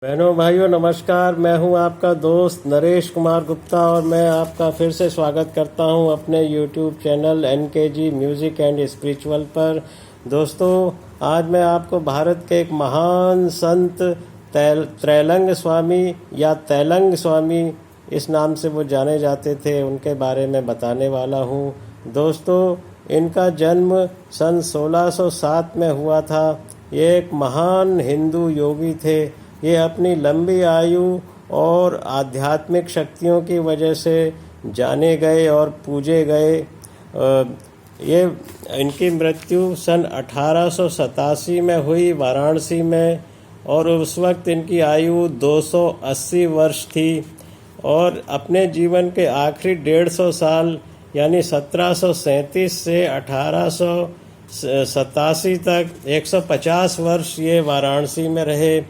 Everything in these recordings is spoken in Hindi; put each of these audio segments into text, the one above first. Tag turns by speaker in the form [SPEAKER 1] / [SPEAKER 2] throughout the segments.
[SPEAKER 1] बहनों भाइयों नमस्कार। मैं हूं आपका दोस्त नरेश कुमार गुप्ता और मैं आपका फिर से स्वागत करता हूं अपने YouTube channel NKG music and spiritual पर। दोस्तों, आज मैं आपको भारत के एक महान संत त्रैलंग स्वामी या तैलंग स्वामी, इस नाम से वो जाने जाते थे, उनके बारे में बताने वाला हूं। दोस्तों, इनका जन्म सन 1607 में हुआ था। ये एक महान हिंदू योगी थे। ये अपनी लंबी आयु और आध्यात्मिक शक्तियों की वजह से जाने गए और पूजे गए। ये इनकी मृत्यु सन 1887 में हुई वाराणसी में और उस वक्त इनकी आयु 280 वर्ष थी। और अपने जीवन के आखिरी 150 साल यानी 1737 से 1887 तक 150 वर्ष ये वाराणसी में रहे।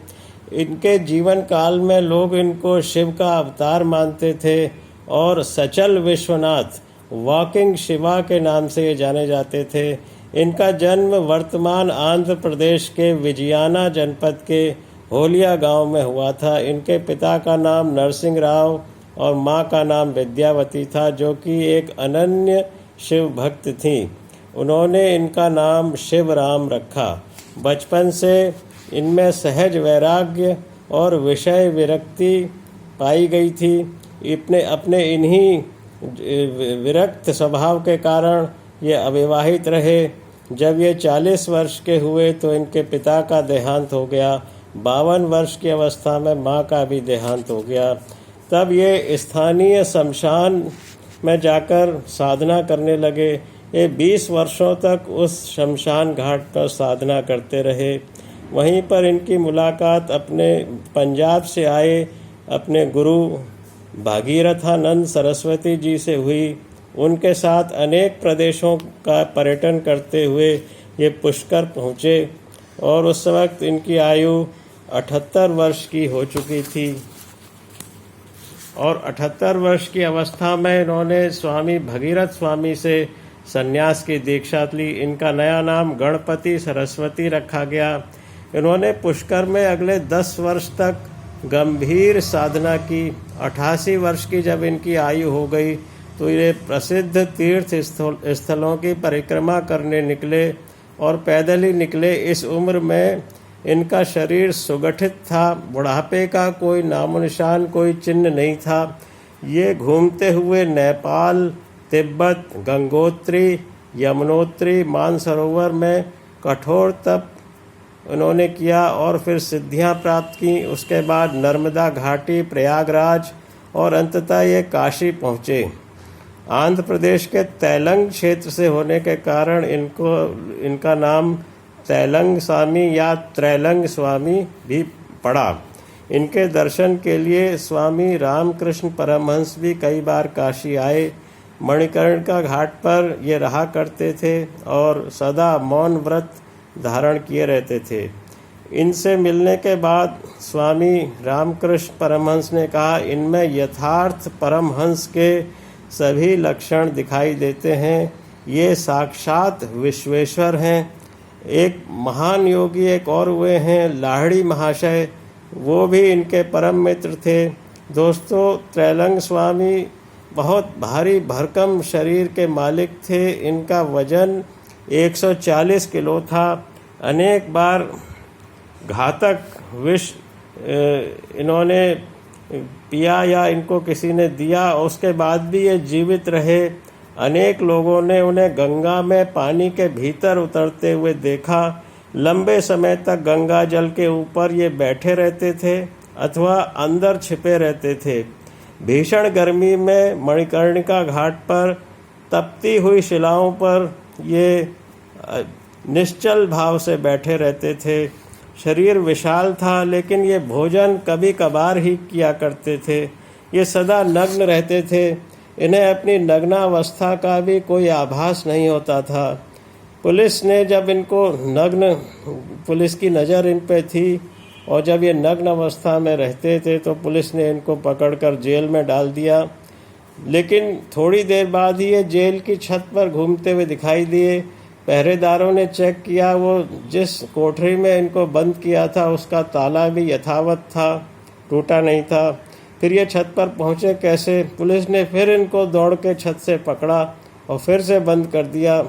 [SPEAKER 1] इनके जीवन काल में लोग इनको शिव का अवतार मानते थे और सचल विश्वनाथ, वॉकिंग शिवा के नाम से ये जाने जाते थे। इनका जन्म वर्तमान आंध्र प्रदेश के विजयाना जनपद के होलिया गांव में हुआ था। इनके पिता का नाम नरसिंह राव और मां का नाम विद्यावती था, जो कि एक अनन्य शिव भक्त थी। उन्होंने इनका नाम शिवराम रखा। बचपन से इनमें सहज वैराग्य और विषय विरक्ति पाई गई थी। अपने इन्हीं विरक्त स्वभाव के कारण ये अविवाहित रहे। जब ये 40 वर्ष के हुए तो इनके पिता का देहांत हो गया। 52 वर्ष की अवस्था में मां का भी देहांत हो गया। तब ये स्थानीय शमशान में जाकर साधना करने लगे। ये 20 वर्षों तक उस शमशान घाट पर साधना करते रहे। वहीं पर इनकी मुलाकात अपने पंजाब से आए अपने गुरु भागीरथानंद सरस्वती जी से हुई। उनके साथ अनेक प्रदेशों का पर्यटन करते हुए ये पुष्कर पहुँचे और उस वक्त इनकी आयु 78 वर्ष की हो चुकी थी। और 78 वर्ष की अवस्था में इन्होंने स्वामी भगीरथ स्वामी से संन्यास की दीक्षा ली। इनका नया नाम गणपति सरस्वती रखा गया। इन्होंने पुष्कर में अगले 10 वर्ष तक गंभीर साधना की। 88 वर्ष की जब इनकी आयु हो गई तो ये प्रसिद्ध तीर्थ स्थलों की परिक्रमा करने निकले और पैदल ही निकले। इस उम्र में इनका शरीर सुगठित था, बुढ़ापे का कोई नामो निशान, कोई चिन्ह नहीं था। ये घूमते हुए नेपाल, तिब्बत, गंगोत्री, यमुनोत्री, मानसरोवर में कठोर तप उन्होंने किया और फिर सिद्धियां प्राप्त की। उसके बाद नर्मदा घाटी, प्रयागराज और अंततः ये काशी पहुँचे। आंध्र प्रदेश के तैलंग क्षेत्र से होने के कारण इनका नाम तैलंग स्वामी या त्रैलंग स्वामी भी पड़ा। इनके दर्शन के लिए स्वामी रामकृष्ण परमहंस भी कई बार काशी आए। मणिकर्णिका घाट पर ये रहा करते थे और सदा मौन व्रत धारण किए रहते थे। इनसे मिलने के बाद स्वामी रामकृष्ण परमहंस ने कहा, इनमें यथार्थ परमहंस के सभी लक्षण दिखाई देते हैं। ये साक्षात विश्वेश्वर हैं। एक महान योगी एक और हुए हैं लाहड़ी महाशय, वो भी इनके परम मित्र थे। दोस्तों, त्रैलंग स्वामी बहुत भारी भरकम शरीर के मालिक थे। इनका वजन 140 किलो था। अनेक बार घातक विष इन्होंने पिया या इनको किसी ने दिया, उसके बाद भी ये जीवित रहे। अनेक लोगों ने उन्हें गंगा में पानी के भीतर उतरते हुए देखा। लंबे समय तक गंगा जल के ऊपर ये बैठे रहते थे अथवा अंदर छिपे रहते थे। भीषण गर्मी में मणिकर्णिका घाट पर तपती हुई शिलाओं पर ये निश्चल भाव से बैठे रहते थे। शरीर विशाल था लेकिन ये भोजन कभी कभार ही किया करते थे। ये सदा नग्न रहते थे। इन्हें अपनी नग्नावस्था का भी कोई आभास नहीं होता था। पुलिस ने जब इनको पुलिस की नज़र इन पे थी और जब ये नग्न अवस्था में रहते थे तो पुलिस ने इनको पकड़कर जेल में डाल दिया। लेकिन थोड़ी देर बाद ही ये जेल की छत पर घूमते हुए दिखाई दिए। पहरेदारों ने चेक किया, वो जिस कोठरी में इनको बंद किया था उसका ताला भी यथावत था, टूटा नहीं था। फिर ये छत पर पहुंचे कैसे? पुलिस ने फिर इनको दौड़ के छत से पकड़ा और फिर से बंद कर दिया।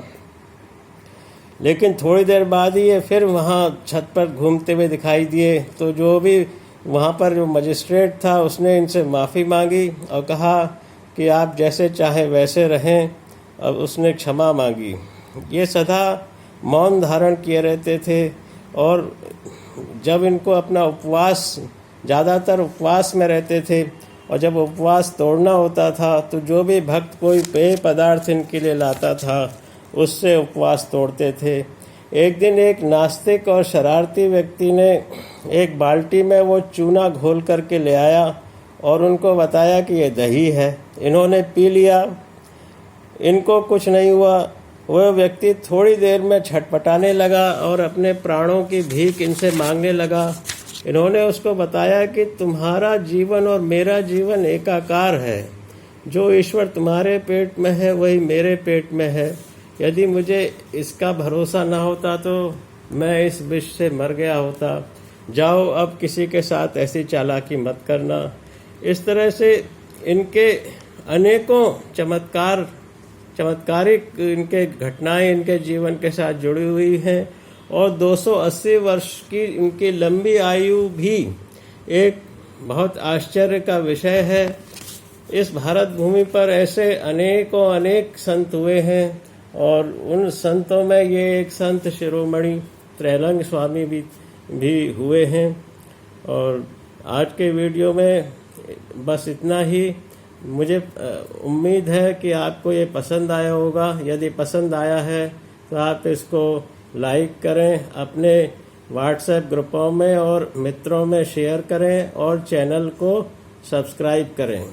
[SPEAKER 1] लेकिन थोड़ी देर बाद ही ये फिर वहाँ छत पर घूमते हुए दिखाई दिए। तो जो भी वहाँ पर जो मजिस्ट्रेट था उसने इनसे माफ़ी मांगी और कहा कि आप जैसे चाहे वैसे रहें। अब उसने क्षमा मांगी। ये सदा मौन धारण किए रहते थे और जब इनको अपना उपवास, ज़्यादातर उपवास में रहते थे, और जब उपवास तोड़ना होता था तो जो भी भक्त कोई पेय पदार्थ इनके लिए लाता था उससे उपवास तोड़ते थे। एक दिन एक नास्तिक और शरारती व्यक्ति ने एक बाल्टी में वो चूना घोल करके ले आया और उनको बताया कि ये दही है। इन्होंने पी लिया, इनको कुछ नहीं हुआ। वह व्यक्ति थोड़ी देर में छटपटाने लगा और अपने प्राणों की भीख इनसे मांगने लगा। इन्होंने उसको बताया कि तुम्हारा जीवन और मेरा जीवन एकाकार है। जो ईश्वर तुम्हारे पेट में है वही मेरे पेट में है। यदि मुझे इसका भरोसा ना होता तो मैं इस विष से मर गया होता। जाओ, अब किसी के साथ ऐसी चालाकी मत करना। इस तरह से इनके अनेकों चमत्कारिक इनके घटनाएं इनके जीवन के साथ जुड़ी हुई हैं और 280 वर्ष की इनकी लंबी आयु भी एक बहुत आश्चर्य का विषय है। इस भारत भूमि पर ऐसे अनेक संत हुए हैं और उन संतों में ये एक संत शिरोमणि त्रैलंग स्वामी भी हुए हैं। और आज के वीडियो में बस इतना ही। मुझे उम्मीद है कि आपको ये पसंद आया होगा। यदि पसंद आया है तो आप इसको लाइक करें, अपने व्हाट्सएप ग्रुपों में और मित्रों में शेयर करें और चैनल को सब्सक्राइब करें।